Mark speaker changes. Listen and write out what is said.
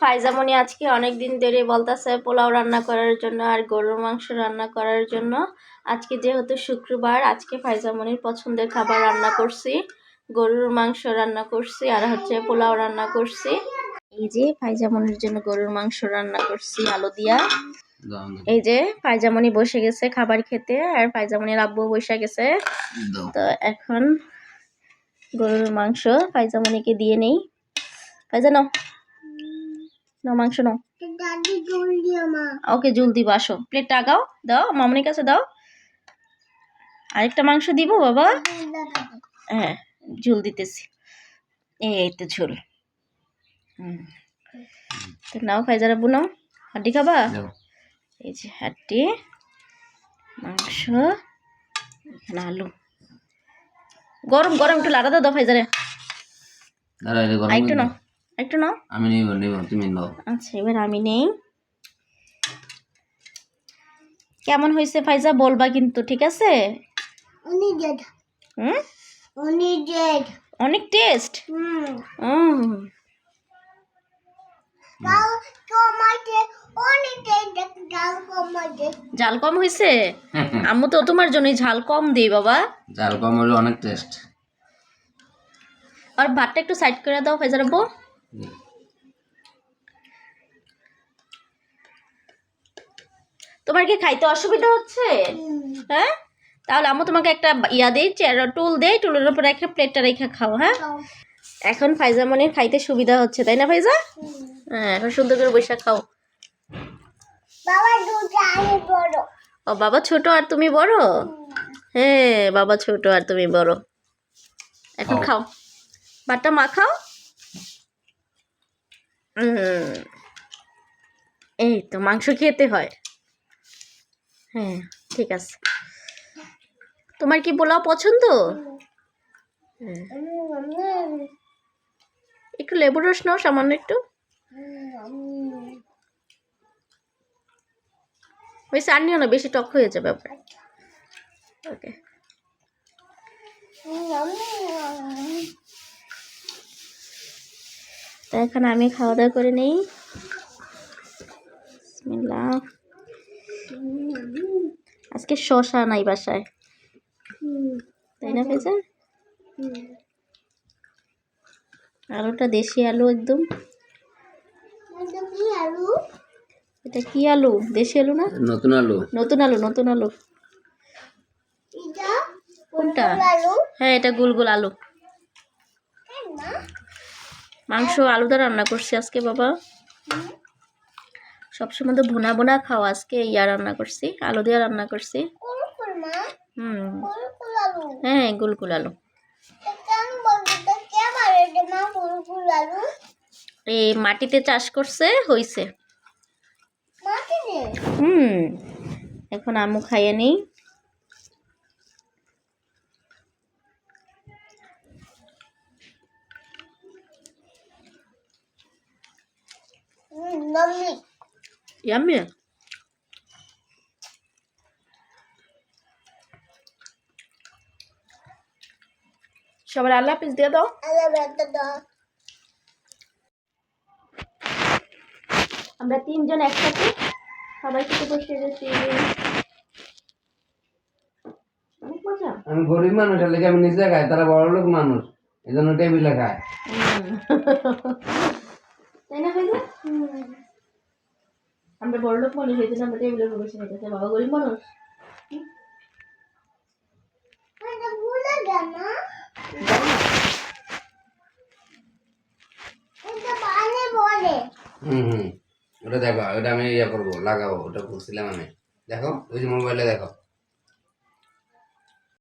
Speaker 1: ফাইজামণি আজকে অনেক দিন ধরে বলতেছে পোলাও রান্না করার জন্য আর গরুর মাংস রান্না করার জন্য। আজকে যেহেতু শুক্রবার, আজকে ফাইজামণির পছন্দের খাবার রান্না করছি, গরুর মাংস রান্না করছি আর হচ্ছে পোলাও রান্না করছি। এই যে ফাইজামণির জন্য গরুর মাংস রান্না করছি আলু দিয়া। এই যে ফাইজামণি বসে গেছে খাবার খেতে, আর ফাইজামণির আব্বু বসে গেছে। তো এখন গরুর মাংস ফাইজামণিকে দিয়ে নেই। ফাইজা নাও, নাও মাংস নাও। ওকে ঝুল দিব, আসো প্লেটটা আগাও, দাও মামনির কাছে দাও। আরেকটা মাংস দিব বাবা। হ্যাঁ ঝুল দিতেছি, এই তো ঝুল। তো নাও ফাইজার আব্বু নাও, হাড্ডি খাবা? এই যে হাড্ডি, মাংস, এখানে আলু। গরম গরম একটু লাড়া দাও ফাইজারে। একটু নাও, একটু নাও।
Speaker 2: আমি নিব, তুমি নাও।
Speaker 1: আচ্ছা এবার আমি নেই। কেমন হয়েছে ফাইজা বলবা কিন্তু, ঠিক আছে? অনেক টেস্ট। ঝাল কম হয়েছে? আম্মু তো তোমার জন্যই ঝাল কম দিই বাবা।
Speaker 2: ঝাল কম হলে অনেক টেস্ট।
Speaker 1: আর ভাতটা একটু সাইড করে দাও ফাইজার আব্বু। তোমার কি খাইতে অসুবিধা হচ্ছে? হ্যাঁ, তাহলে আম্মু তোমাকে একটা ইয়া দেই, টুল দেই, টুলের উপর রেখে প্লেটটা রেখে খাও। হ্যাঁ, এখন ফাইজামণির খাইতে সুবিধা হচ্ছে, তাই না ফাইজা? হ্যাঁ, এখন সুন্দর করে বসে খাও। ও বাবা ছোট আর তুমি বড়? হ্যাঁ বাবা ছোট আর তুমি বড়। এখন খাও, ভাতটা মাখাও। এই তো মাংস খেতে হয়। হ্যাঁ ঠিক আছে। তোমার কি পোলাও পছন্দ? একটু লেবুর রস নাও, সামান্য একটু। বেশি আর নিও না, বেশি টক হয়ে যাবে আবার। ওকে, তো এখন আমি খাওয়া দাওয়া করে নেই। বিসমিল্লাহ। আজকে শসা নাই বাসায়, তাই না ভাইজা? আলুটা দেশি আলু একদম। এটা কি আলু? দেশি আলু না?
Speaker 2: নতুন আলু।
Speaker 1: নতুন আলু, নতুন আলু। কোনটা? হ্যাঁ এটা গোল গোল আলু। মাংস আলু দিয়ে রান্না করছি আজকে বাবা। সবসময় তো ভুনা ভুনা খাও, আজকে ইয়া রান্না করছি, আলু দিয়ে রান্না করছি। হ্যাঁ গোল গোল আলু। এই মাটিতে চাষ করছে, হইছে। এখন আম্মু খাইয়ে নেই। ইয়াম্মি। সবার আল্লাহ হাফিজ দিয়ে দাও। আমরা তিনজন একসাথে সবাই খেতে বসে গেছি। অনেক মজা।
Speaker 2: আমি গরিব মানুষ, লেগে আমি নিজে খাই, তারা বড় লোক মানুষ, এই জন্য টেবিলে খায়।
Speaker 1: তাই না ভাইয়া? আমরা বড় লোক মানুষ, এই জন্য আমরা টেবিলের উপর বসে খেতেছি। বাবা গরিব মানুষ।
Speaker 2: ওটা দেখো, ওটা আমি ইয়ে করবো, লাগাবো, ওটা বলছিলাম আমি। দেখো ওই যে মোবাইলে দেখো।